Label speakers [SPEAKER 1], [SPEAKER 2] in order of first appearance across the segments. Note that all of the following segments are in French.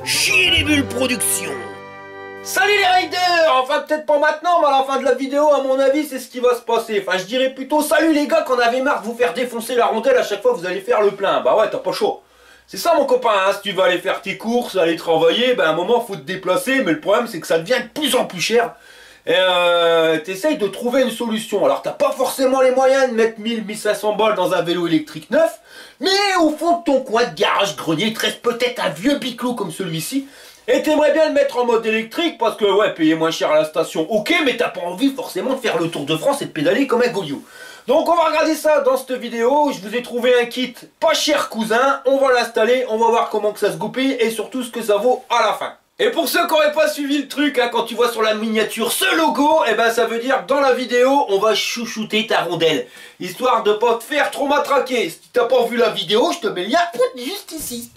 [SPEAKER 1] Chier les bulles production.
[SPEAKER 2] Salut les raiders. Enfin peut-être pas maintenant, mais à la fin de la vidéo, à mon avis, c'est ce qui va se passer. Enfin je dirais plutôt salut les gars, qu'on avait marre de vous faire défoncer la rondelle à chaque fois que vous allez faire le plein. Bah ouais, t'as pas chaud. C'est ça mon copain, hein. Si tu vas aller faire tes courses, aller travailler, ben à un moment faut te déplacer, mais le problème c'est que ça devient de plus en plus cher. Et t'essayes de trouver une solution. Alors t'as pas forcément les moyens de mettre 1000-1500 balles dans un vélo électrique neuf, mais au fond de ton coin de garage grenier, il te reste peut-être un vieux biclot comme celui-ci. Et t'aimerais bien le mettre en mode électrique parce que ouais, payer moins cher à la station, ok, mais t'as pas envie forcément de faire le tour de France et de pédaler comme un goliot. Donc on va regarder ça dans cette vidéo. Je vous ai trouvé un kit pas cher cousin. On va l'installer, on va voir comment que ça se goupille et surtout ce que ça vaut à la fin. Et pour ceux qui n'auraient pas suivi le truc, hein, quand tu vois sur la miniature ce logo, et ben ça veut dire que dans la vidéo, on va chouchouter ta rondelle. Histoire de pas te faire trop matraquer. Si t'as pas vu la vidéo, je te mets le lien juste ici.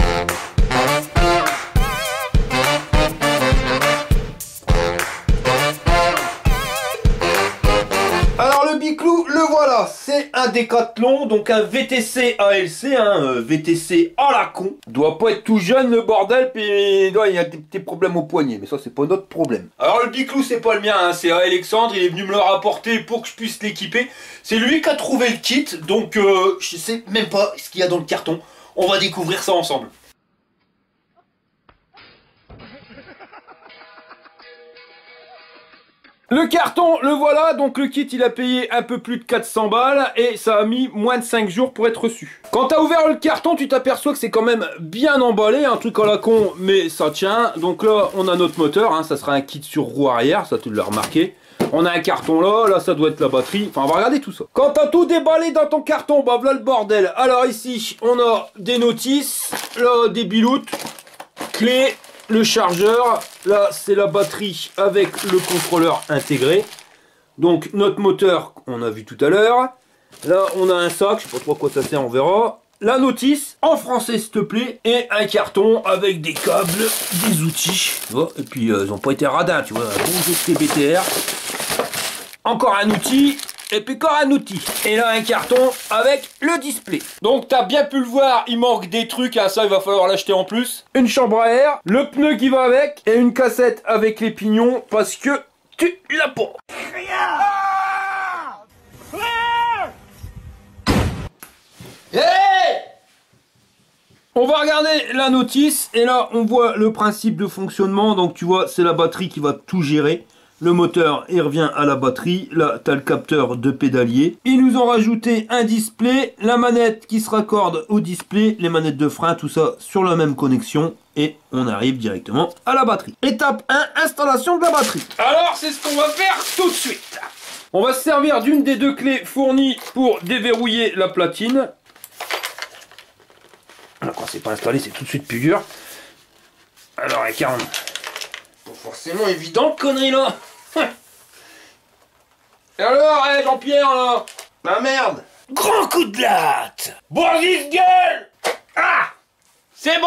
[SPEAKER 2] Alors le biclou, le voilà, c'est un Décathlon, donc un VTC ALC, VTC à la con. Doit pas être tout jeune le bordel, puis il y a des petits problèmes au poignet, mais ça c'est pas notre problème. Alors le biclou c'est pas le mien, hein, c'est Alexandre, il est venu me le rapporter pour que je puisse l'équiper. C'est lui qui a trouvé le kit, donc je sais même pas ce qu'il y a dans le carton. On va découvrir ça ensemble. Le carton, le voilà, donc le kit il a payé un peu plus de 400 balles et ça a mis moins de 5 jours pour être reçu. Quand t'as ouvert le carton, tu t'aperçois que c'est quand même bien emballé, un truc à la con, mais ça tient. Donc là, on a notre moteur, hein, ça sera un kit sur roue arrière, ça tu l'as remarqué. On a un carton là ça doit être la batterie, enfin on va regarder tout ça. Quand t'as tout déballé dans ton carton, bah voilà le bordel. Alors ici, on a des notices, là des biloutes, clés, le chargeur, là c'est la batterie avec le contrôleur intégré. Donc notre moteur, on a vu tout à l'heure. Là on a un sac, je sais pas trop à quoi ça sert, on verra. La notice, en français s'il te plaît, et un carton avec des câbles, des outils. Tu vois, et puis ils n'ont pas été radins, tu vois, un bon jeu de TBTR. Encore un outil. Et puis encore un outil. Et là un carton avec le display. Donc t'as bien pu le voir, il manque des trucs, hein, ça il va falloir l'acheter en plus. Une chambre à air, le pneu qui va avec, et une cassette avec les pignons, parce que tu l'as pas. Hey! On va regarder la notice, et là on voit le principe de fonctionnement, donc tu vois c'est la batterie qui va tout gérer. Le moteur, il revient à la batterie. Là, tu as le capteur de pédalier. Ils nous ont rajouté un display, la manette qui se raccorde au display, les manettes de frein, tout ça sur la même connexion. Et on arrive directement à la batterie. Étape 1, installation de la batterie. Alors, c'est ce qu'on va faire tout de suite. On va se servir d'une des deux clés fournies pour déverrouiller la platine. Alors, quand c'est pas installé, c'est tout de suite plus dur. Alors, incarne. Pas forcément évident, connerie là. Et alors, Jean-Pierre, là? La merde!
[SPEAKER 1] Grand coup de latte.
[SPEAKER 2] Bois-y, gueule! Ah! C'est bon!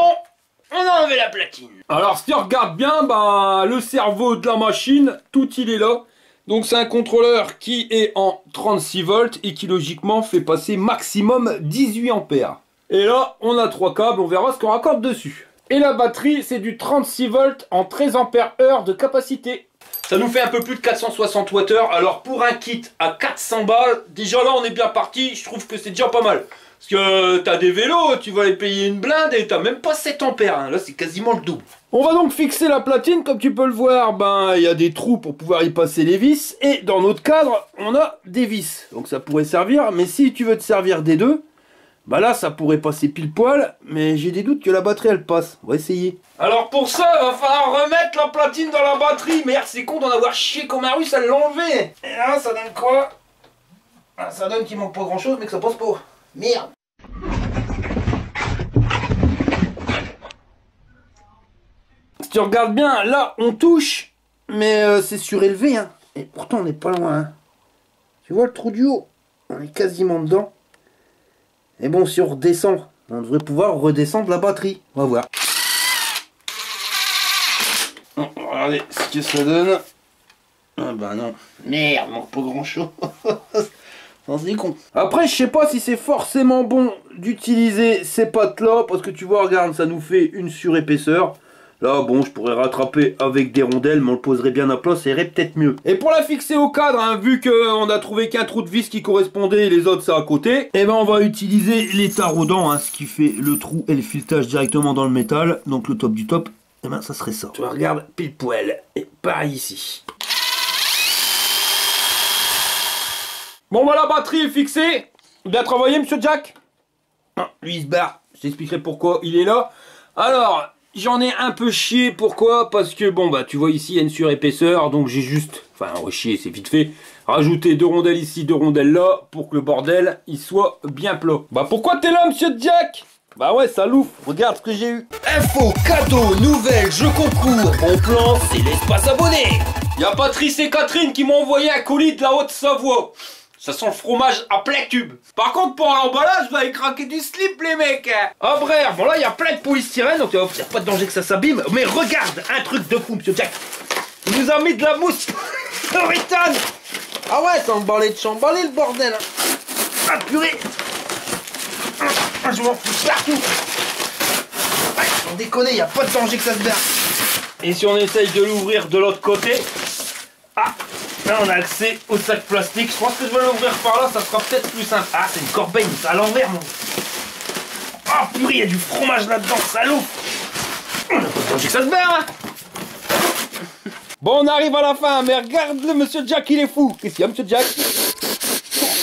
[SPEAKER 1] On a enlevé la platine.
[SPEAKER 2] Alors, si tu regardes bien, bah, le cerveau de la machine, tout il est là. Donc, c'est un contrôleur qui est en 36 volts et qui, logiquement, fait passer maximum 18 ampères. Et là, on a 3 câbles, on verra ce qu'on raccorde dessus. Et la batterie, c'est du 36 volts en 13 ampères-heure de capacité. Ça nous fait un peu plus de 460 Wh. Alors pour un kit à 400 balles, déjà là on est bien parti, je trouve que c'est déjà pas mal. Parce que t'as des vélos, tu vas les payer une blinde et t'as même pas 7 ampères. Hein. Là c'est quasiment le double. On va donc fixer la platine, comme tu peux le voir, ben il y a des trous pour pouvoir y passer les vis. Et dans notre cadre, on a des vis. Donc ça pourrait servir, mais si tu veux te servir des deux, bah là ça pourrait passer pile poil, mais j'ai des doutes que la batterie elle passe. On va essayer. Alors pour ça, il va falloir remettre la platine dans la batterie. Merde, c'est con d'en avoir chié comme un russe à l'enlever. Et là, ça donne quoi? Ah, ça donne qu'il manque pas grand chose, mais que ça passe pas. Merde. Si tu regardes bien, là on touche, mais c'est surélevé. Hein. Et pourtant on n'est pas loin. Hein. Tu vois le trou du haut? On est quasiment dedans. Et bon, si on redescend, on devrait pouvoir redescendre la batterie. On va voir. Regardez ce que ça donne. Ah bah non. Merde, manque pas grand chose. C'est con. Après, je sais pas si c'est forcément bon d'utiliser ces pattes là. Parce que tu vois, regarde, ça nous fait une surépaisseur. Là, bon, je pourrais rattraper avec des rondelles, mais on le poserait bien à plat, ça irait peut-être mieux. Et pour la fixer au cadre, hein, vu qu'on a trouvé qu'un trou de vis qui correspondait et les autres c'est à côté, et ben on va utiliser les taraudants, hein, ce qui fait le trou et le filetage directement dans le métal. Donc le top du top, et ben ça serait ça. Tu regardes, pile poil. Et pareil ici. Bon, bah la batterie est fixée. Bien travaillé, monsieur Jack. Ah, lui il se barre. Je t'expliquerai pourquoi il est là. Alors... j'en ai un peu chié, pourquoi? Parce que bon bah tu vois ici il y a une surépaisseur, donc j'ai juste, enfin chier c'est vite fait, rajouter 2 rondelles ici, 2 rondelles là, pour que le bordel il soit bien plat. Bah pourquoi t'es là monsieur Jack? Bah ouais ça loupe, regarde ce que j'ai eu.
[SPEAKER 1] Info, cadeau, nouvelles, jeux concours, bon plan, c'est l'espace abonné.
[SPEAKER 2] Y'a Patrice et Catherine qui m'ont envoyé un colis de la Haute-Savoie. Ça sent le fromage à plein tube. Par contre, pour l'emballage, vous allez craquer du slip, les mecs. Ah, bref, bon là, il y a plein de polystyrène, donc il n'y a pas de danger que ça s'abîme. Mais regarde, un truc de fou, monsieur Jack. Il nous a mis de la mousse Floritan. Ah ouais, c'est emballé de chamballé, le bordel. Ah, purée. Je m'en fous partout. Ouais, sans déconner, il n'y a pas de danger que ça se barre. Et si on essaye de l'ouvrir de l'autre côté... ah, là on a accès au sac plastique. Je pense que je vais l'ouvrir par là, ça sera peut-être plus simple. Ah, c'est une corbeille, mais c'est à l'envers, mon. Ah, purée, il y a du fromage là-dedans, salaud. On a pas de danger que ça se barre, hein. Bon, on arrive à la fin, mais regarde le monsieur Jack, il est fou. Qu'est-ce qu'il y a, monsieur Jack?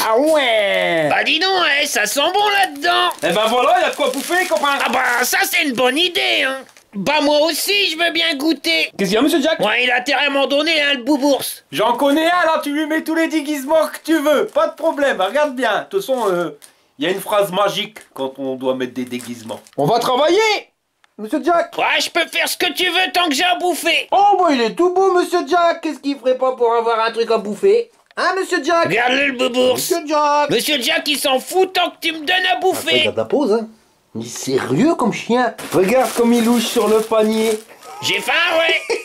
[SPEAKER 2] Ah ouais.
[SPEAKER 1] Bah dis donc, hein, ça sent bon là-dedans.
[SPEAKER 2] Eh ben voilà, il y a de quoi bouffer, copain.
[SPEAKER 1] Ah bah ça c'est une bonne idée, hein. Bah moi aussi je veux bien goûter.
[SPEAKER 2] Qu'est-ce qu'il y a, monsieur Jack?
[SPEAKER 1] Ouais, il a intérêt à m'en donner, hein, le boubours.
[SPEAKER 2] J'en connais un, là, tu lui mets tous les déguisements que tu veux. Pas de problème, regarde bien. De toute façon, il y a une phrase magique quand on doit mettre des déguisements. On va travailler, monsieur Jack.
[SPEAKER 1] Ouais, je peux faire ce que tu veux tant que j'ai à bouffer.
[SPEAKER 2] Oh, bah il est tout beau, monsieur Jack. Qu'est-ce qu'il ferait pas pour avoir un truc à bouffer? Hein, monsieur Jack?
[SPEAKER 1] Regarde-le, le boubours.
[SPEAKER 2] Monsieur Jack.
[SPEAKER 1] Monsieur Jack, il s'en fout tant que tu me donnes à bouffer.
[SPEAKER 2] Regarde la pause, hein. Il est sérieux comme chien. Regarde comme il louche sur le panier.
[SPEAKER 1] J'ai faim, ouais.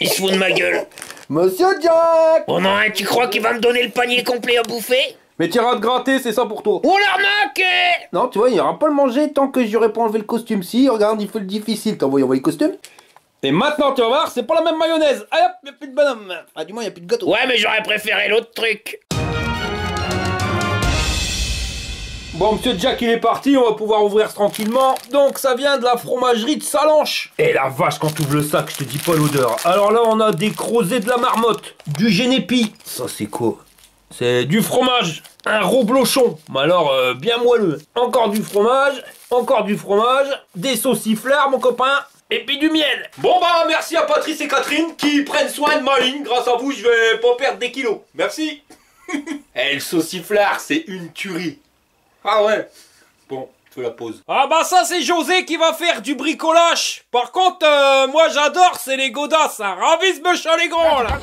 [SPEAKER 1] Il se fout de ma gueule.
[SPEAKER 2] Monsieur Jack.
[SPEAKER 1] Oh non, hein, tu crois qu'il va me donner le panier complet à bouffer?
[SPEAKER 2] Mais tu iras te gratter, c'est ça pour toi.
[SPEAKER 1] Oh l'arnaque!
[SPEAKER 2] Non, tu vois, il n'ira pas le manger tant que j'aurais pas enlevé le costume. Si, regarde, il fait le difficile. T'as envoyé le costume? Et maintenant, tu vas voir, c'est pas la même mayonnaise. Allez hop, y'a plus de bonhomme. Ah, du moins, y'a plus de gâteau.
[SPEAKER 1] Ouais, mais j'aurais préféré l'autre truc.
[SPEAKER 2] Bon, monsieur Jack, il est parti, on va pouvoir ouvrir tranquillement. Donc, ça vient de la fromagerie de Salanches. Et la vache, quand tu ouvres le sac, je te dis pas l'odeur. Alors là, on a des crozets de la marmotte, du génépi. Ça, c'est quoi? C'est du fromage, un reblochon. Mais alors, bien moelleux. Encore du fromage, des sauciflards, mon copain. Et puis du miel. Bon bah merci à Patrice et Catherine qui prennent soin de ma ligne. Grâce à vous, je vais pas perdre des kilos. Merci. Et le sauciflard, c'est une tuerie. Ah ouais. Bon, fais la pause. Ah bah ça c'est José qui va faire du bricolage. Par contre, moi j'adore, c'est les godasses. Hein. Ravisse me chat les grands là.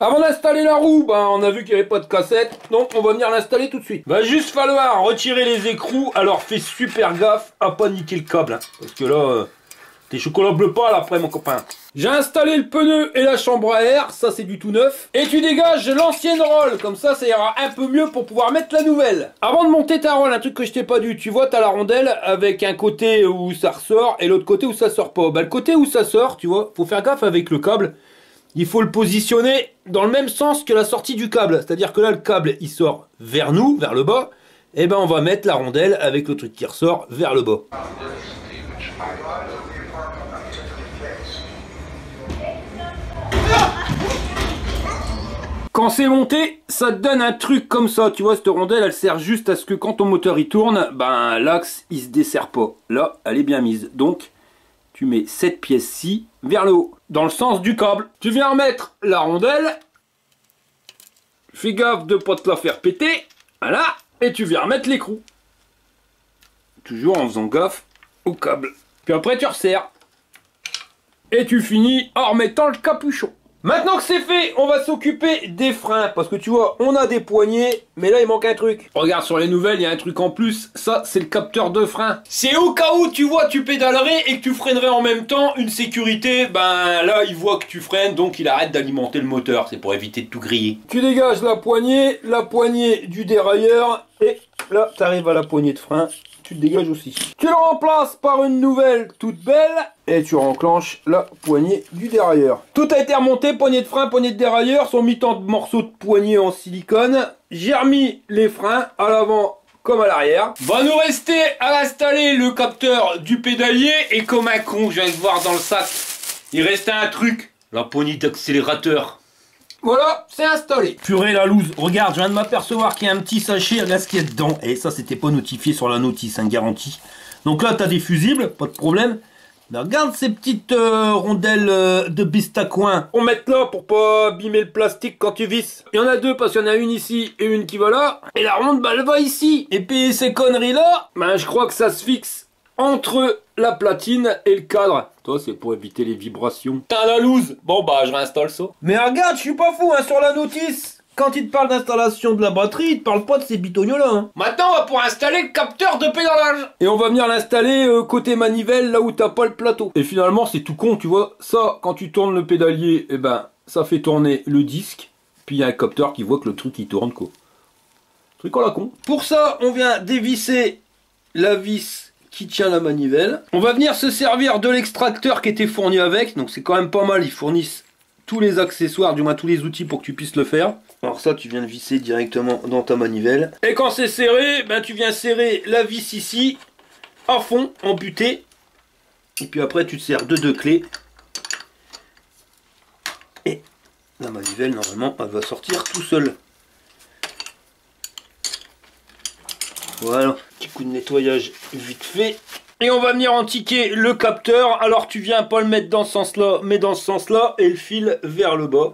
[SPEAKER 2] Avant d'installer la roue, ben, on a vu qu'il n'y avait pas de cassette, donc on va venir l'installer tout de suite. Va juste falloir retirer les écrous, alors fais super gaffe à pas niquer le câble, hein, parce que là, t'es chocolat bleu pâle après mon copain. J'ai installé le pneu et la chambre à air, ça c'est du tout neuf. Et tu dégages l'ancienne rolle, comme ça ira un peu mieux pour pouvoir mettre la nouvelle. Avant de monter ta rolle, un truc que je t'ai pas dit, tu vois t'as la rondelle avec un côté où ça ressort et l'autre côté où ça sort pas. Bah le côté où ça sort, tu vois, faut faire gaffe avec le câble. Il faut le positionner dans le même sens que la sortie du câble. C'est-à-dire que là, le câble, il sort vers nous, vers le bas. Et ben, on va mettre la rondelle avec le truc qui ressort vers le bas. Quand c'est monté, ça te donne un truc comme ça. Tu vois, cette rondelle, elle sert juste à ce que quand ton moteur, il tourne, ben, l'axe, il se desserre pas. Là, elle est bien mise. Donc, tu mets cette pièce-ci vers le haut, dans le sens du câble. Tu viens remettre la rondelle. Fais gaffe de ne pas te la faire péter. Voilà. Et tu viens remettre l'écrou. Toujours en faisant gaffe au câble. Puis après, tu resserres. Et tu finis en remettant le capuchon. Maintenant que c'est fait, on va s'occuper des freins. Parce que tu vois, on a des poignées, mais là il manque un truc. Regarde sur les nouvelles, il y a un truc en plus. Ça, c'est le capteur de frein. C'est au cas où, tu vois, tu pédalerais et que tu freinerais en même temps. Une sécurité, ben là, il voit que tu freines, donc il arrête d'alimenter le moteur. C'est pour éviter de tout griller. Tu dégages la poignée du dérailleur. Et là, tu arrives à la poignée de frein. Tu te dégages aussi. Tu le remplaces par une nouvelle toute belle. Et tu renclenches la poignée du dérailleur. Tout a été remonté. Poignée de frein, poignée de dérailleur. Sont mis tant de morceaux de poignée en silicone. J'ai remis les freins à l'avant comme à l'arrière. Va nous rester à installer le capteur du pédalier. Et comme un con, je viens de voir dans le sac, il restait un truc. La poignée d'accélérateur. Voilà, c'est installé. Purée la loose. Regarde, je viens de m'apercevoir qu'il y a un petit sachet. Regarde ce qu'il y a dedans. Et ça, c'était pas notifié sur la notice, hein, garantie. Donc là, tu as des fusibles, pas de problème. Mais regarde ces petites rondelles de bistacouin. On met là pour pas abîmer le plastique quand tu visses. Il y en a deux parce qu'il y en a une ici et une qui va là. Et la ronde, bah, elle va ici. Et puis ces conneries là, ben je crois que ça se fixe entre la platine et le cadre. Toi, c'est pour éviter les vibrations. T'as la loose. Bon, bah, je réinstalle ça. Mais regarde, je suis pas fou, hein, sur la notice. Quand il te parle d'installation de la batterie, il te parle pas de ces bitognos-là. Hein. Maintenant, on va pouvoir installer le capteur de pédalage. Et on va venir l'installer côté manivelle, là où t'as pas le plateau. Et finalement, c'est tout con, tu vois. Ça, quand tu tournes le pédalier, eh ben, ça fait tourner le disque. Puis il y a un capteur qui voit que le truc, il tourne, quoi. Truc à la con. Pour ça, on vient dévisser la vis qui tient la manivelle. On va venir se servir de l'extracteur qui était fourni avec, donc c'est quand même pas mal, ils fournissent tous les accessoires, du moins tous les outils pour que tu puisses le faire. Alors ça, tu viens de visser directement dans ta manivelle. Et quand c'est serré, ben tu viens serrer la vis ici, à fond, en butée. Et puis après, tu te sers de deux clés. Et la manivelle, normalement, elle va sortir tout seul. Voilà, petit coup de nettoyage vite fait. Et on va venir antiquer le capteur. Alors tu viens pas le mettre dans ce sens-là, mais dans ce sens-là, et le fil vers le bas.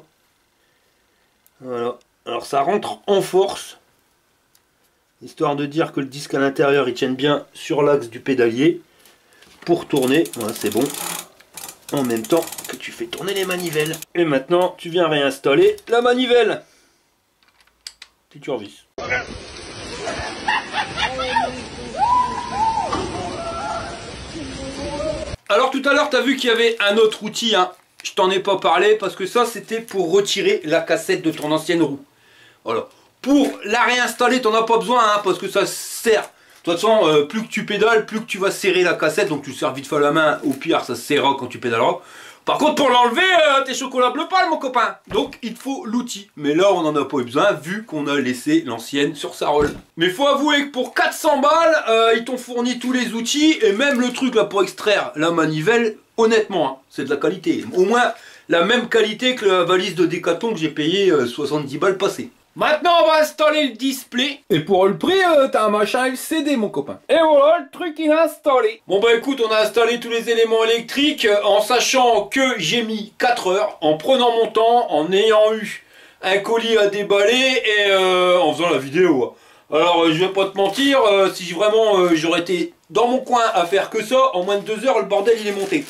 [SPEAKER 2] Voilà. Alors ça rentre en force. Histoire de dire que le disque à l'intérieur, il tienne bien sur l'axe du pédalier. Pour tourner, voilà, c'est bon. En même temps que tu fais tourner les manivelles. Et maintenant, tu viens réinstaller la manivelle. Tu revisses. Alors tout à l'heure tu as vu qu'il y avait un autre outil, hein. Je t'en ai pas parlé parce que ça c'était pour retirer la cassette de ton ancienne roue. Voilà. Pour la réinstaller t'en as pas besoin, hein, parce que ça sert. De toute façon plus que tu pédales, plus que tu vas serrer la cassette, donc tu le serres vite fait à la main, au pire ça se serrera quand tu pédaleras. Par contre pour l'enlever, t'es chocolat bleu pâle mon copain. Donc il te faut l'outil. Mais là on n'en a pas eu besoin vu qu'on a laissé l'ancienne sur sa rolle. Mais faut avouer que pour 400 balles, ils t'ont fourni tous les outils. Et même le truc là pour extraire la manivelle, honnêtement, hein, c'est de la qualité. Au moins la même qualité que la valise de Decathlon que j'ai payé 70 balles passées. Maintenant on va installer le display. Et pour le prix, t'as un machin LCD mon copain. Et voilà le truc il est installé. Bon bah écoute, on a installé tous les éléments électriques en sachant que j'ai mis 4 heures, en prenant mon temps, en ayant eu un colis à déballer et en faisant la vidéo. Alors je vais pas te mentir, si vraiment j'aurais été dans mon coin à faire que ça, en moins de 2 heures le bordel il est monté.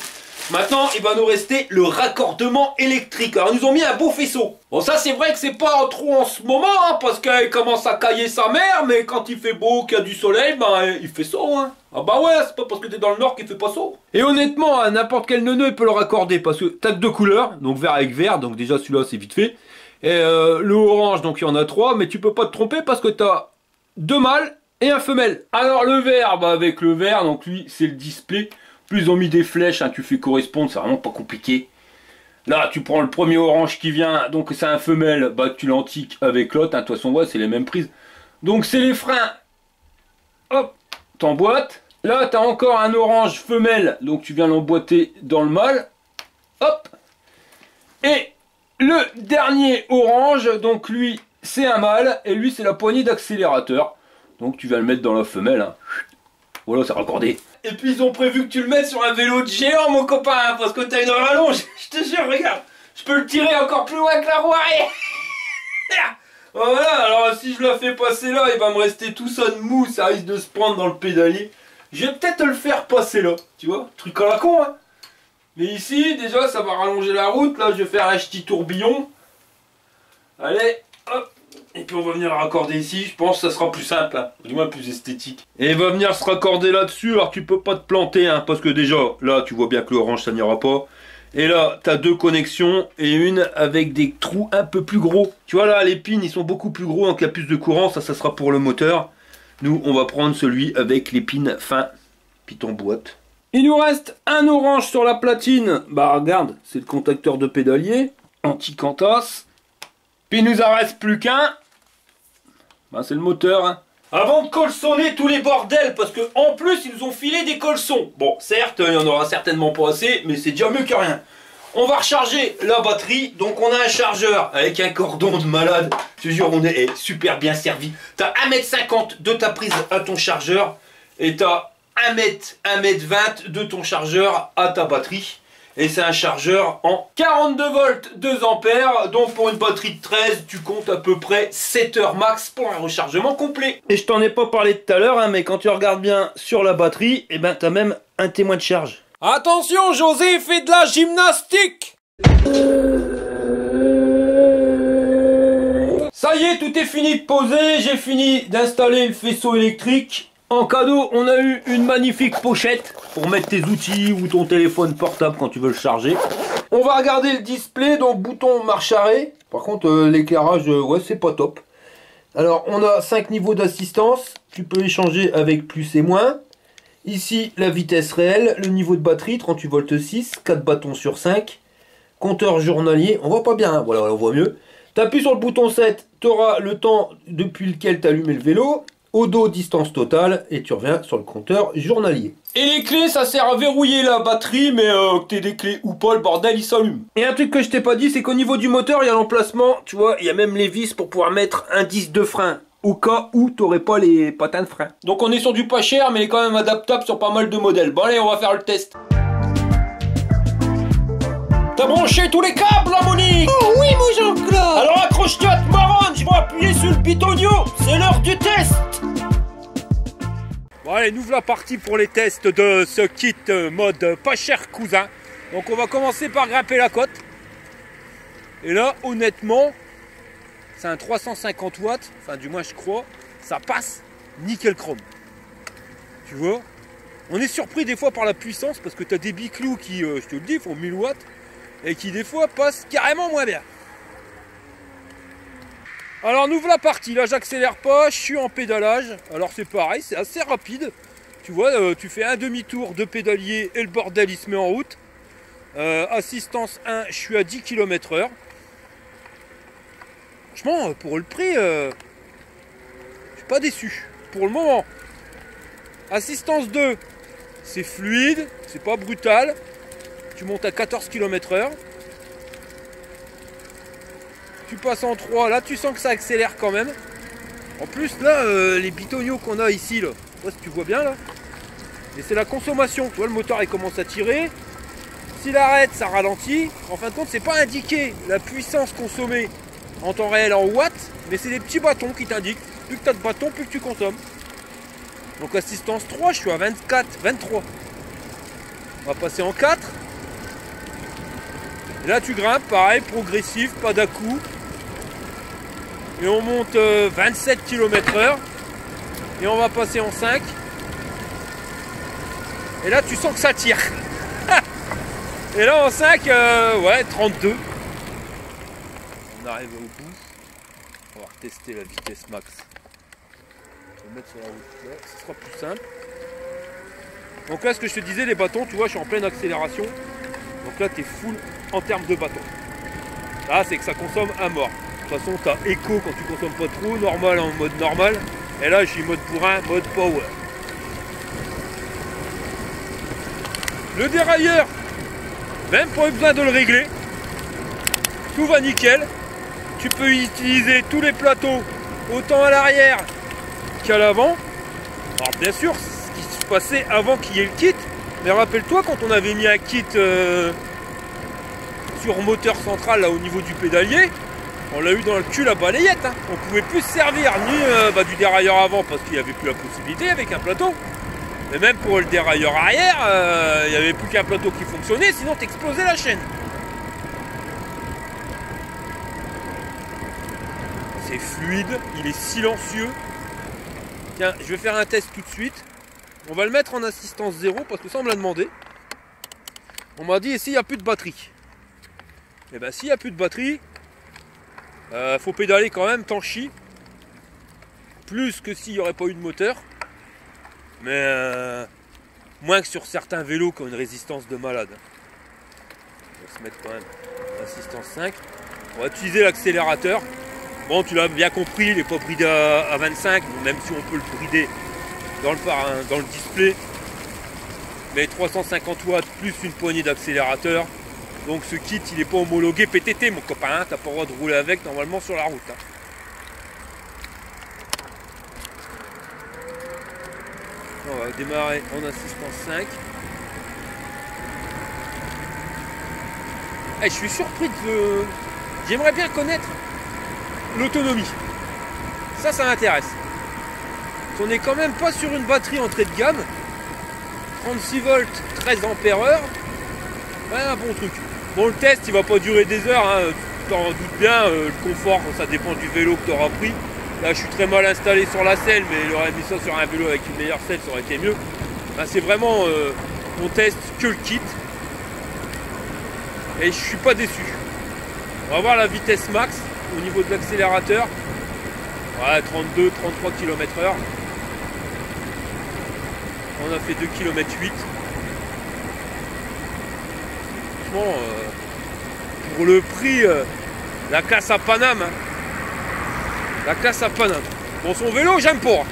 [SPEAKER 2] Maintenant, il va nous rester le raccordement électrique. Alors, ils nous ont mis un beau faisceau. Bon, ça, c'est vrai que c'est pas trop en ce moment, hein, parce qu'il commence à cailler sa mère, mais quand il fait beau, qu'il y a du soleil, ben, il fait chaud, hein. Ah bah ouais, c'est pas parce que t'es dans le nord qu'il fait pas chaud. Et honnêtement, n'importe quel neuneu, il peut le raccorder, parce que t'as que 2 couleurs, donc vert avec vert, donc déjà celui-là, c'est vite fait. Et le orange, donc il y en a 3, mais tu peux pas te tromper, parce que t'as 2 mâles et un femelle. Alors, le vert, bah, avec le vert, donc lui, c'est le display. Plus ils ont mis des flèches, hein, tu fais correspondre, c'est vraiment pas compliqué. Là, tu prends le premier orange qui vient, donc c'est un femelle, bah tu l'antiques avec l'autre, hein, de toute façon, ouais, c'est les mêmes prises. Donc c'est les freins, hop, t'emboîtes. Là, tu as encore un orange femelle, donc tu viens l'emboîter dans le mâle, hop. Et le dernier orange, donc lui, c'est un mâle, et lui, c'est la poignée d'accélérateur. Donc tu vas le mettre dans la femelle, hein. Voilà, c'est raccordé. Et puis ils ont prévu que tu le mettes sur un vélo de géant mon copain, hein, parce que t'as une rallonge. Je te jure, regarde, je peux le tirer encore plus loin que la roue arrière. Voilà, alors si je la fais passer là, il va me rester tout ça de mou, ça risque de se prendre dans le pédalier. Je vais peut-être le faire passer là, tu vois, truc à la con, hein. Mais ici, déjà, ça va rallonger la route. Là, je vais faire un petit tourbillon. Allez, hop. Et puis on va venir raccorder ici, je pense que ça sera plus simple, hein, du moins plus esthétique. Et il va venir se raccorder là-dessus, alors tu peux pas te planter, hein, parce que déjà, là tu vois bien que l'orange ça n'ira pas. Et là, tu as 2 connexions et une avec des trous un peu plus gros. Tu vois là, les pins ils sont beaucoup plus gros, donc il y a plus de courant, ça sera pour le moteur. Nous, on va prendre celui avec les pins fins, piton boîte. Il nous reste un orange sur la platine. Bah regarde, c'est le contacteur de pédalier, anti-cantasse. Puis il nous en reste plus qu'un. Bah c'est le moteur. Hein. Avant de colsonner tous les bordels, parce que en plus ils nous ont filé des colsons. Bon, certes, il y en aura certainement pas assez, mais c'est déjà mieux que rien. On va recharger la batterie, donc on a un chargeur avec un cordon de malade. Je te jure, on est super bien servi. T'as 1,50 m de ta prise à ton chargeur et t'as 1,20 m de ton chargeur à ta batterie. Et c'est un chargeur en 42 volts 2 ampères. Donc pour une batterie de 13, tu comptes à peu près 7 heures max pour un rechargement complet. Et je t'en ai pas parlé tout à l'heure, hein, mais quand tu regardes bien sur la batterie, eh ben, t'as même un témoin de charge. Attention, José fait de la gymnastique! Ça y est, tout est fini de poser. J'ai fini d'installer le faisceau électrique. En cadeau, on a eu une magnifique pochette pour mettre tes outils ou ton téléphone portable quand tu veux le charger. On va regarder le display, donc bouton marche arrêt. Par contre, l'éclairage, ouais, c'est pas top. Alors, on a 5 niveaux d'assistance. Tu peux échanger avec plus et moins. Ici, la vitesse réelle, le niveau de batterie, 38 volts 6, 4 bâtons sur 5. Compteur journalier, on voit pas bien, hein. Voilà, on voit mieux. Tu appuies sur le bouton 7, tu auras le temps depuis lequel tu as allumé le vélo. Au dos, distance totale, et tu reviens sur le compteur journalier. Et les clés, ça sert à verrouiller la batterie, mais que t'aies des clés ou pas, le bordel, il s'allume. Et un truc que je t'ai pas dit, c'est qu'au niveau du moteur, il y a l'emplacement, tu vois, il y a même les vis pour pouvoir mettre un disque de frein. Au cas où t'aurais pas les patins de frein. Donc on est sur du pas cher, mais il est quand même adaptable sur pas mal de modèles. Bon allez, on va faire le test. T'as branché tous les câbles là, Monique?
[SPEAKER 3] Oh oui, mon Jean-Claude.
[SPEAKER 2] Alors accroche-toi à te marronne, je vais appuyer sur le pitonio. C'est l'heure du test. Bon allez, nous voilà partis pour les tests de ce kit mode pas cher cousin. Donc on va commencer par grimper la côte. Et là, honnêtement... c'est un 350 watts, enfin du moins je crois, ça passe nickel chrome. Tu vois? On est surpris des fois par la puissance parce que tu as des biclous qui, je te le dis, font 1000 watts et qui des fois passent carrément moins bien. Alors nous voilà partis, là j'accélère pas, je suis en pédalage. Alors c'est pareil, c'est assez rapide. Tu vois, tu fais un demi-tour de pédalier et le bordel il se met en route. Assistance 1, je suis à 10 km/h. Franchement, pour le prix, je suis pas déçu, pour le moment. Assistance 2, c'est fluide, c'est pas brutal. Tu montes à 14 km/h. Tu passes en 3, là tu sens que ça accélère quand même. En plus, là, les bitonios qu'on a ici, là, je sais pas si tu vois bien là. Et c'est la consommation, tu vois, le moteur il commence à tirer. S'il arrête, ça ralentit. En fin de compte, c'est pas indiqué la puissance consommée en temps réel en watts, mais c'est des petits bâtons qui t'indiquent. Plus que tu as de bâtons, plus que tu consommes. Donc assistance 3, je suis à 24, 23. On va passer en 4. Et là tu grimpes, pareil, progressif, pas d'à-coup. Et on monte 27 km/h. Et on va passer en 5. Et là tu sens que ça tire. Et là en 5, ouais, 32. On arrive au bout. On va retester la vitesse max. On va mettre sur la route là, ce sera plus simple. Donc là, ce que je te disais, les bâtons, tu vois, je suis en pleine accélération. Donc là, tu es full en termes de bâtons. Là, c'est que ça consomme à mort. De toute façon, tu as écho quand tu consommes pas trop, normal en mode normal. Et là, je suis mode bourrin, mode power. Le dérailleur, même pas besoin de le régler. Tout va nickel. Tu peux utiliser tous les plateaux, autant à l'arrière qu'à l'avant. Alors bien sûr, ce qui se passait avant qu'il y ait le kit. Mais rappelle-toi, quand on avait mis un kit sur moteur central là au niveau du pédalier, on l'a eu dans le cul la balayette. Hein. On pouvait plus se servir ni du dérailleur avant parce qu'il n'y avait plus la possibilité avec un plateau. Mais même pour le dérailleur arrière, il n'y avait plus qu'un plateau qui fonctionnait, sinon t'explosais la chaîne. C'est fluide, il est silencieux. Tiens, je vais faire un test tout de suite. On va le mettre en assistance 0 parce que ça on me l'a demandé. On m'a dit, et s'il n'y a plus de batterie? Et bien s'il n'y a plus de batterie, faut pédaler quand même, t'en chies. plus que s'il n'y aurait pas eu de moteur. Mais moins que sur certains vélos qui ont une résistance de malade. On va se mettre quand même assistance 5. On va utiliser l'accélérateur. Bon, tu l'as bien compris, il n'est pas bridé à 25, même si on peut le brider dans le display. Mais 350 watts plus une poignée d'accélérateur. Donc ce kit, il n'est pas homologué PTT, mon copain. Hein, t'as pas le droit de rouler avec normalement sur la route. Hein. On va démarrer en assistance 5. Je suis surpris de... J'aimerais bien connaître l'autonomie. Ça m'intéresse. On n'est quand même pas sur une batterie entrée de gamme. 36 volts, 13 ampères heure. Ouais, un bon truc. Bon, le test, il va pas durer des heures. Hein. Tu t'en doutes bien. Le confort, ça dépend du vélo que tu auras pris. Là, je suis très mal installé sur la selle, mais il aurait mis ça sur un vélo avec une meilleure selle, ça aurait été mieux. Là, c'est vraiment, on teste que le kit. Et je suis pas déçu. On va voir la vitesse max au niveau de l'accélérateur. Ouais, 32-33 km/h. On a fait 2 km 8. Franchement, pour le prix, la classe à Paname. Hein. La classe à Paname. Bon, son vélo, j'aime pas.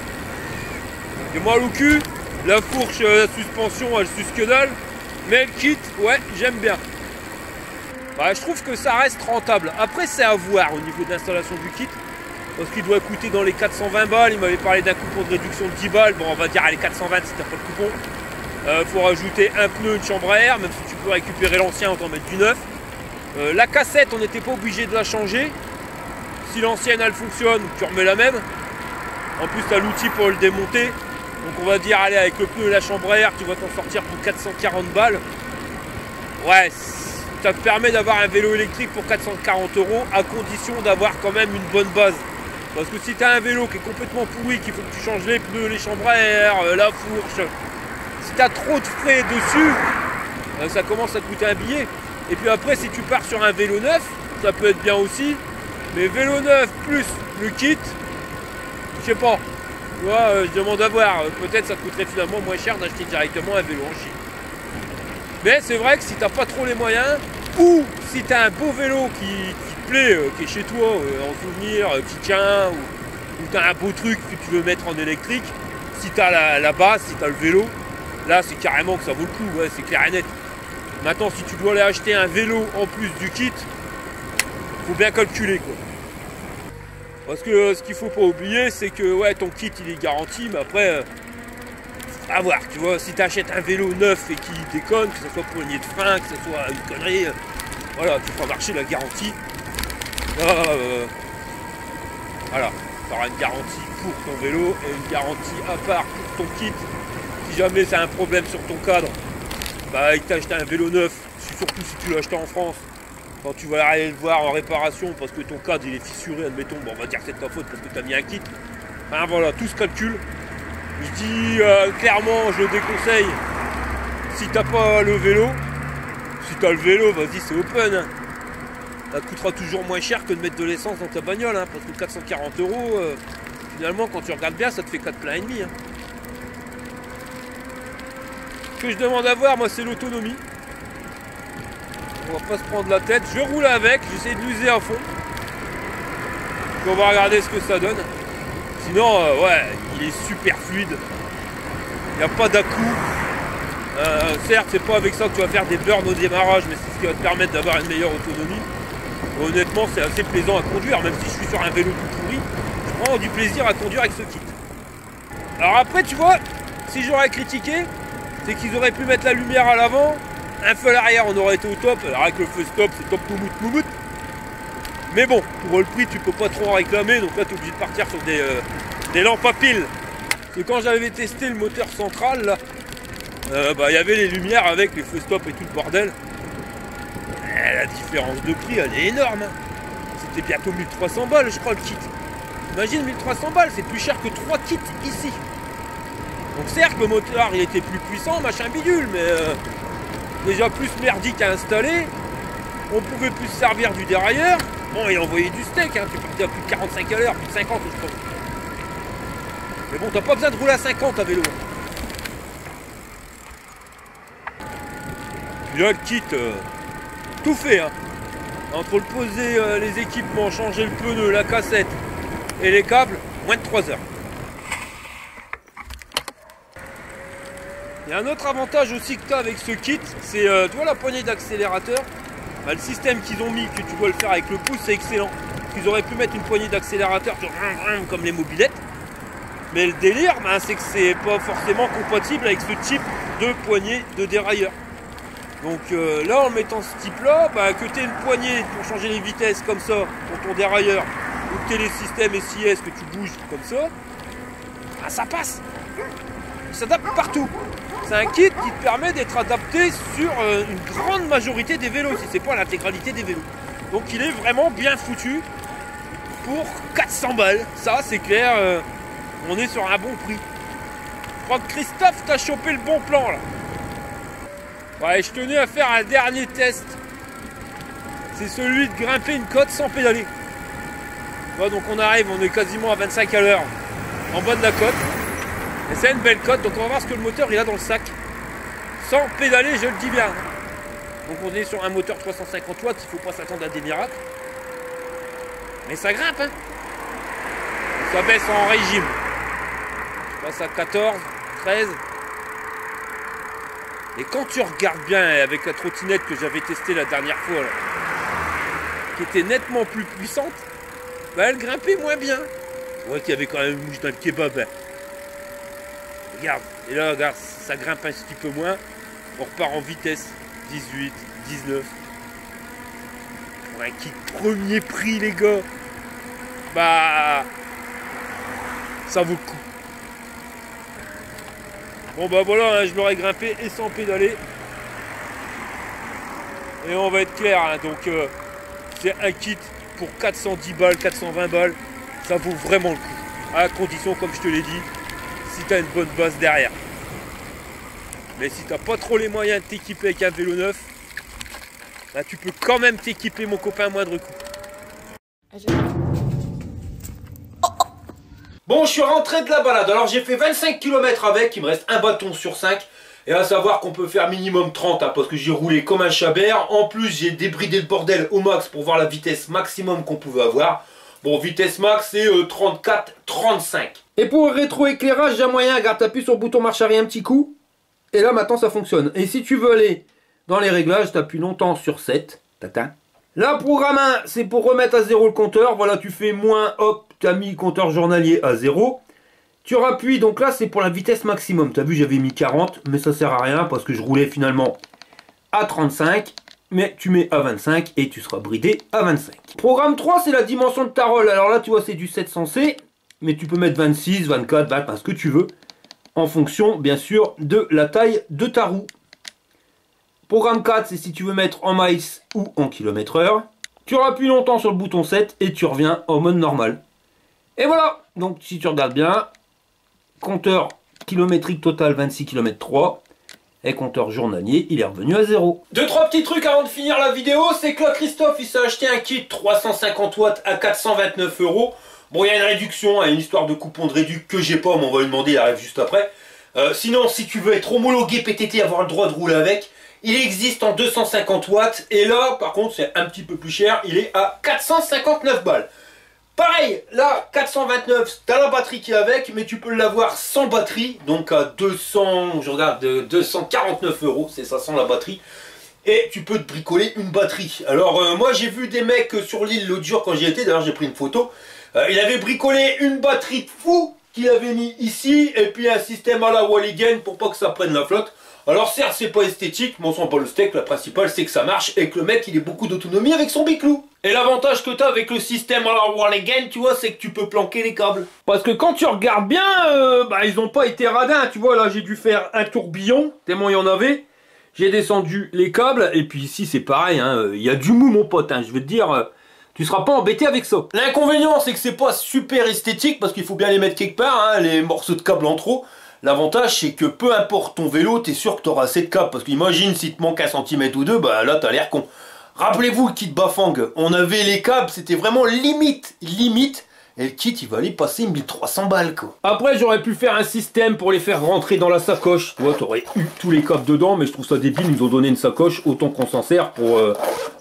[SPEAKER 2] J'ai mal au cul. La fourche, la suspension, elle suce que dalle. Mais le kit, ouais, j'aime bien. Bah, je trouve que ça reste rentable. Après, c'est à voir au niveau de l'installation du kit. Parce qu'il doit coûter dans les 420 balles. Il m'avait parlé d'un coupon de réduction de 10 balles. Bon, on va dire allez 420 si t'as pas le coupon. Faut rajouter un pneu, une chambre à air. Même si tu peux récupérer l'ancien, autant mettre du neuf. La cassette, on n'était pas obligé de la changer. Si l'ancienne, elle fonctionne, tu remets la même. En plus, tu as l'outil pour le démonter. Donc on va dire, allez, avec le pneu et la chambre à air, tu vas t'en sortir pour 440 balles. Ouais, ça te permet d'avoir un vélo électrique pour 440 €, à condition d'avoir quand même une bonne base. Parce que si tu as un vélo qui est complètement pourri, qu'il faut que tu changes les pneus, les chambres à air, la fourche, si tu as trop de frais dessus, ça commence à te coûter un billet. Et puis après, si tu pars sur un vélo neuf, ça peut être bien aussi. Mais vélo neuf plus le kit, je sais pas. Tu vois, je demande à voir. Peut-être ça te coûterait finalement moins cher d'acheter directement un vélo en Chine. Mais c'est vrai que si t'as pas trop les moyens, ou si tu as un beau vélo qui te plaît, qui est chez toi, en souvenir, qui tient, ou tu as un beau truc que tu veux mettre en électrique, si tu as la base, si tu as le vélo, là c'est carrément que ça vaut le coup, ouais, c'est clair et net. Maintenant, si tu dois aller acheter un vélo en plus du kit, faut bien calculer quoi. Parce que ce qu'il faut pas oublier, c'est que ouais, ton kit il est garanti, mais après, à voir, tu vois, si tu achètes un vélo neuf et qui déconne, que ce soit poignée de frein, que ce soit une connerie, voilà, tu feras marcher la garantie. Voilà, tu auras une garantie pour ton vélo et une garantie à part pour ton kit. Si jamais c'est un problème sur ton cadre, bah il t'a acheté un vélo neuf, surtout si tu l'as acheté en France. Quand tu vas aller le voir en réparation parce que ton cadre il est fissuré, admettons, bon, on va dire que c'est de ta faute parce que tu as mis un kit. Enfin voilà, tout se calcule. Je dis clairement, je le déconseille si t'as pas le vélo. Si t'as le vélo, vas-y, c'est open. Hein. Ça te coûtera toujours moins cher que de mettre de l'essence dans ta bagnole, hein, parce que 440 €, finalement, quand tu regardes bien, ça te fait 4 pleins et demi. Hein. Ce que je demande à voir, moi, c'est l'autonomie. On va pas se prendre la tête. Je roule avec, j'essaie de l'user à fond. Puis on va regarder ce que ça donne. Sinon, ouais, il est super fluide. Il n'y a pas d'à-coup. Certes, c'est pas avec ça que tu vas faire des burns au démarrage, mais c'est ce qui va te permettre d'avoir une meilleure autonomie. Honnêtement, c'est assez plaisant à conduire, même si je suis sur un vélo tout pourri. Je prends du plaisir à conduire avec ce kit. Alors après, tu vois, si j'aurais critiqué, c'est qu'ils auraient pu mettre la lumière à l'avant, un feu à l'arrière, on aurait été au top. Alors avec le feu stop, c'est top moumout. Mais bon, pour le prix, tu peux pas trop en réclamer, donc là, tu es obligé de partir sur des lampes à piles. Parce que quand j'avais testé le moteur central, là, bah, y avait les lumières avec les feux stop et tout le bordel. La différence de prix, elle est énorme. Hein. C'était bientôt 1300 balles, je crois, le kit. Imagine 1300 balles, c'est plus cher que 3 kits ici. Donc certes, le moteur, il était plus puissant, machin bidule, mais déjà plus merdique à installer. On pouvait plus se servir du dérailleur. Bon, il envoyait du steak, hein. Tu partais à plus de 45 à l'heure, plus de 50, je pense. Mais bon, t'as pas besoin de rouler à 50 à vélo. Puis là, le kit, tout fait. Hein. Entre le poser les équipements, changer le pneu, la cassette et les câbles, moins de 3 heures. Il y a un autre avantage aussi que tu as avec ce kit, c'est tu vois la poignée d'accélérateur, bah, le système qu'ils ont mis, que tu dois le faire avec le pouce, c'est excellent. Ils auraient pu mettre une poignée d'accélérateur comme les mobylettes. Mais le délire, bah, c'est que c'est pas forcément compatible avec ce type de poignée de dérailleur. Donc là, en mettant ce type-là, bah, que tu aies une poignée pour changer les vitesses comme ça, pour ton dérailleur, ou que tu aies les systèmes SIS que tu bouges comme ça, bah, ça passe. Il s'adapte partout. C'est un kit qui te permet d'être adapté sur une grande majorité des vélos, si c'est pas l'intégralité des vélos. Donc il est vraiment bien foutu pour 400 balles. Ça, c'est clair, on est sur un bon prix. Je crois que Christophe t'a chopé le bon plan là. Ouais, je tenais à faire un dernier test. C'est celui de grimper une côte sans pédaler. Ouais, donc on arrive, on est quasiment à 25 à l'heure en bas de la côte. Et c'est une belle côte, donc on va voir ce que le moteur il a dans le sac. Sans pédaler, je le dis bien. Donc on est sur un moteur 350 watts, il ne faut pas s'attendre à des miracles. Mais ça grimpe, hein. Ça baisse en régime. Je passe à 14, 13. Et quand tu regardes bien avec la trottinette que j'avais testée la dernière fois, là, qui était nettement plus puissante, bah elle grimpait moins bien. On voit qu'il y avait quand même une mouche dans le kebab. Hein. Regarde, et là, regarde, ça grimpe un petit peu moins. On repart en vitesse, 18, 19. Pour un kit premier prix, les gars, bah, ça vaut le coup. Bon bah voilà, hein, je l'aurais grimpé et sans pédaler. Et on va être clair, hein, donc c'est un kit pour 410 balles, 420 balles. Ça vaut vraiment le coup. À condition, comme je te l'ai dit, si tu as une bonne base derrière. Mais si tu n'as pas trop les moyens de t'équiper avec un vélo neuf, bah, tu peux quand même t'équiper, mon copain, à moindre coût. Bon, je suis rentré de la balade, alors j'ai fait 25 km avec, il me reste un bâton sur 5. Et à savoir qu'on peut faire minimum 30, hein, parce que j'ai roulé comme un chabert. En plus, j'ai débridé le bordel au max pour voir la vitesse maximum qu'on pouvait avoir. Bon, vitesse max, c'est 34, 35. Et pour le rétroéclairage, j'ai un moyen, regarde, t'appuies sur le bouton marche arrière un petit coup. Et là, maintenant, ça fonctionne. Et si tu veux aller dans les réglages, t'appuies longtemps sur 7. Tatin. Là, programme 1, c'est pour remettre à 0 le compteur. Voilà, tu fais moins, hop, tu as mis le compteur journalier à 0. Tu rappuies, donc là, c'est pour la vitesse maximum. Tu as vu, j'avais mis 40, mais ça sert à rien parce que je roulais finalement à 35. Mais tu mets à 25 et tu seras bridé à 25. Programme 3, c'est la dimension de ta rolle. Alors là, tu vois, c'est du 700C, mais tu peux mettre 26, 24, 20, ce que tu veux, en fonction, bien sûr, de la taille de ta roue. Programme 4, c'est si tu veux mettre en miles ou en km/h. Tu rappuies longtemps sur le bouton 7 et tu reviens en mode normal. Et voilà, donc si tu regardes bien, compteur kilométrique total 26 km 3 et compteur journalier, il est revenu à 0. Deux, trois petits trucs avant de finir la vidéo, c'est que là, Christophe, il s'est acheté un kit 350 watts à 429 €. Bon, il y a une réduction, hein, une histoire de coupon de réduc que j'ai pas, mais on va lui demander, il arrive juste après. Sinon, si tu veux être homologué PTT, avoir le droit de rouler avec, il existe en 250 watts. Et là, par contre, c'est un petit peu plus cher, il est à 459 balles. Pareil, là, 429, t'as la batterie qui est avec, mais tu peux l'avoir sans batterie, donc à 200, je regarde, 249 €, c'est ça, sans la batterie. Et tu peux te bricoler une batterie. Alors, moi, j'ai vu des mecs sur l'île l'autre jour quand j'y étais, d'ailleurs, j'ai pris une photo. Il avait bricolé une batterie de fou qu'il avait mis ici, et puis un système à la Walligan pour pas que ça prenne la flotte. Alors certes c'est pas esthétique, mais on sent pas le steak, la principale c'est que ça marche et que le mec il ait beaucoup d'autonomie avec son biclou. Et l'avantage que tu as avec le système à la Walligan, tu vois, c'est que tu peux planquer les câbles. Parce que quand tu regardes bien, bah ils ont pas été radins, tu vois, là j'ai dû faire un tourbillon, tellement il y en avait. J'ai descendu les câbles, et puis ici c'est pareil, hein, y a du mou mon pote, hein, je veux te dire, tu seras pas embêté avec ça. L'inconvénient c'est que c'est pas super esthétique, parce qu'il faut bien les mettre quelque part, hein, les morceaux de câbles en trop. L'avantage c'est que peu importe ton vélo, t'es sûr que tu auras assez de câbles. Parce qu'imagine si te manque 1 centimètre ou 2, bah là t'as l'air con. Rappelez-vous le kit Bafang, on avait les câbles, c'était vraiment limite.
[SPEAKER 1] Et le kit, il va aller passer 1300 balles, quoi.
[SPEAKER 2] Après, j'aurais pu faire un système pour les faire rentrer dans la sacoche. Tu vois, t'aurais eu tous les câbles dedans, mais je trouve ça débile. Ils nous ont donné une sacoche, autant qu'on s'en sert pour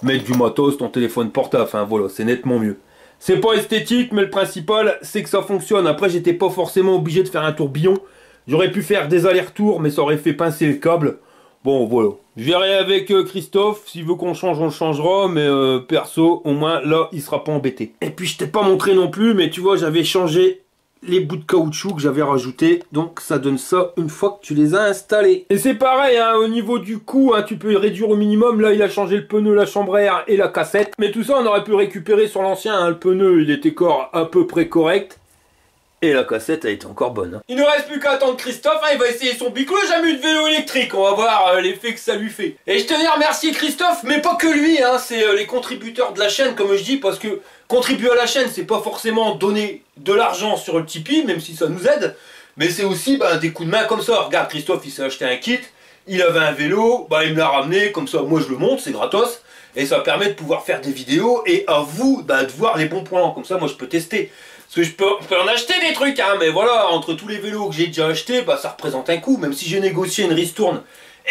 [SPEAKER 2] mettre du matos, ton téléphone portable. Enfin, voilà, c'est nettement mieux. C'est pas esthétique, mais le principal, c'est que ça fonctionne. Après, j'étais pas forcément obligé de faire un tourbillon. J'aurais pu faire des allers-retours, mais ça aurait fait pincer le câble. Bon, voilà. Je verrai avec Christophe. S'il veut qu'on change, on le changera. Mais perso, au moins, là, il sera pas embêté. Et puis, je t'ai pas montré non plus, mais tu vois, j'avais changé les bouts de caoutchouc que j'avais rajoutés. Donc, ça donne ça une fois que tu les as installés. Et c'est pareil, hein, au niveau du coût, hein, tu peux réduire au minimum. Là, il a changé le pneu, la chambre à air et la cassette. Mais tout ça, on aurait pu récupérer sur l'ancien. Hein. Le pneu, il était encore à peu près correct. Et la cassette a été encore bonne. Hein. Il ne reste plus qu'à attendre Christophe, hein, il va essayer son biclou, j'ai jamais eu de vélo électrique, on va voir l'effet que ça lui fait. Et je tenais à remercier Christophe, mais pas que lui, hein, c'est les contributeurs de la chaîne, comme je dis, parce que contribuer à la chaîne, c'est pas forcément donner de l'argent sur le Tipeee, même si ça nous aide, mais c'est aussi des coups de main comme ça. Regarde, Christophe, il s'est acheté un kit, il avait un vélo, il me l'a ramené, comme ça, moi je le monte, c'est gratos, et ça permet de pouvoir faire des vidéos, et à vous, de voir les bons points, comme ça, moi je peux tester. Parce que je peux en acheter des trucs, hein, mais voilà, entre tous les vélos que j'ai déjà achetés, ça représente un coût. Même si j'ai négocié une ristourne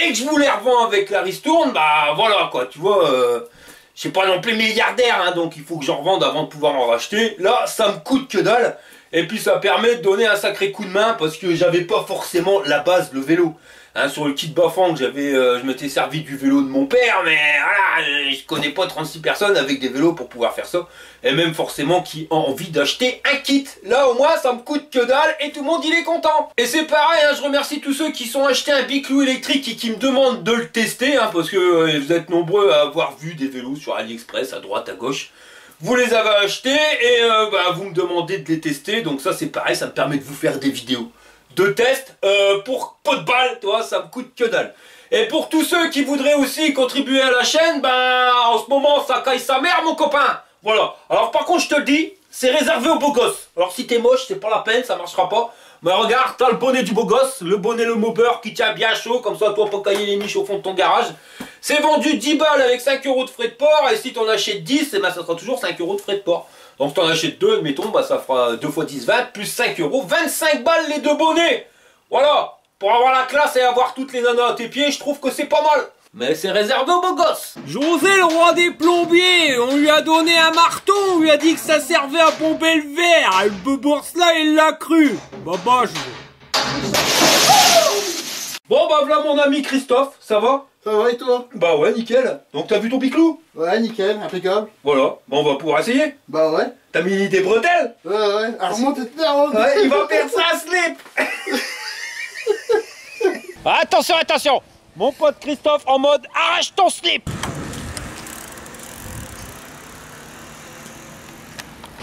[SPEAKER 2] et que je vous les revends avec la ristourne, voilà quoi, tu vois, je suis pas non plus milliardaire, hein, donc il faut que j'en revende avant de pouvoir en racheter. Là, ça me coûte que dalle, et puis ça permet de donner un sacré coup de main, parce que j'avais pas forcément la base, le vélo. Hein, sur le kit Bafang, je m'étais servi du vélo de mon père, mais voilà, je connais pas 36 personnes avec des vélos pour pouvoir faire ça. Et même forcément qui ont envie d'acheter un kit. Là au moins ça me coûte que dalle et tout le monde il est content. Et c'est pareil, hein, je remercie tous ceux qui sont achetés un biclou électrique et qui me demandent de le tester, hein, parce que vous êtes nombreux à avoir vu des vélos sur AliExpress à droite à gauche. Vous les avez achetés et vous me demandez de les tester, donc ça c'est pareil, ça me permet de vous faire des vidéos de test pour pot de balle, toi, ça me coûte que dalle. Et pour tous ceux qui voudraient aussi contribuer à la chaîne, en ce moment ça caille sa mère mon copain. Voilà. Alors par contre je te le dis, c'est réservé aux beaux gosses. Alors si t'es moche, c'est pas la peine, ça marchera pas. Mais regarde, t'as le bonnet du beau gosse, le bonnet le mobber qui tient bien chaud, comme ça toi pour cailler les niches au fond de ton garage. C'est vendu 10 balles avec 5 € de frais de port, et si t'en achètes 10, ça sera toujours 5 € de frais de port. Donc si t'en achètes 2, admettons, ça fera 2 x 10, 20, plus 5 €, 25 balles les deux bonnets. Voilà, pour avoir la classe et avoir toutes les nanas à tes pieds, je trouve que c'est pas mal. Mais c'est réservé aux beaux gosses.
[SPEAKER 3] José, le roi des plombiers, on lui a donné un marteau, on lui a dit que ça servait à pomper le verre. Le bebours là, il l'a cru. Baba,
[SPEAKER 2] Bon voilà mon ami Christophe, ça va?
[SPEAKER 4] Ça va et toi?
[SPEAKER 2] Bah ouais, nickel. Donc t'as vu ton biclou?
[SPEAKER 4] Ouais, nickel, impeccable.
[SPEAKER 2] Voilà, on va pouvoir essayer.
[SPEAKER 4] Bah ouais.
[SPEAKER 2] T'as mis des bretelles?
[SPEAKER 4] Ouais, alors remonte et remonte.
[SPEAKER 2] Ouais, il va perdre ça à slip. Attention, attention. Mon pote Christophe en mode arrache ton slip.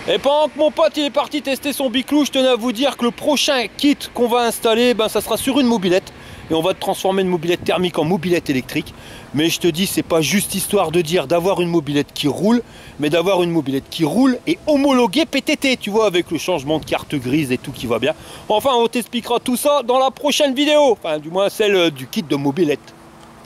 [SPEAKER 2] Et pendant que mon pote il est parti tester son biclou, je tenais à vous dire que le prochain kit qu'on va installer, ça sera sur une mobilette. Et on va transformer une mobilette thermique en mobilette électrique. Mais je te dis, c'est pas juste histoire de dire d'avoir une mobilette qui roule, mais d'avoir une mobilette qui roule et homologuée PTT, tu vois, avec le changement de carte grise et tout qui va bien. Enfin, on t'expliquera tout ça dans la prochaine vidéo. Enfin, du moins celle du kit de mobilette.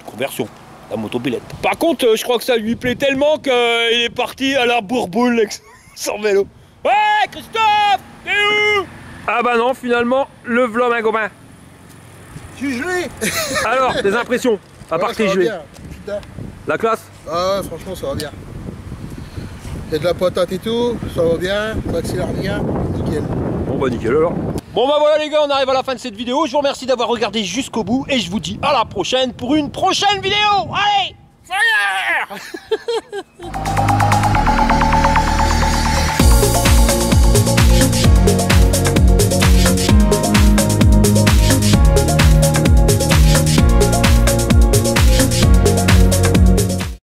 [SPEAKER 2] Conversion, la motobilette. Par contre, je crois que ça lui plaît tellement qu'il est parti à la bourboule avec son vélo. Ouais, Christophe, t'es où? Ah bah non, finalement, le v'là un copain.
[SPEAKER 4] Je suis gelé.
[SPEAKER 2] Alors, des impressions, à part tes gelés. La classe?
[SPEAKER 4] Ah ouais, franchement, ça va bien. Il y a de la patate et tout, ça va bien, ça accélère bien, nickel.
[SPEAKER 2] Bon bah nickel alors. Bon bah voilà les gars, on arrive à la fin de cette vidéo. Je vous remercie d'avoir regardé jusqu'au bout et je vous dis à la prochaine pour une prochaine vidéo. Allez, ça y est.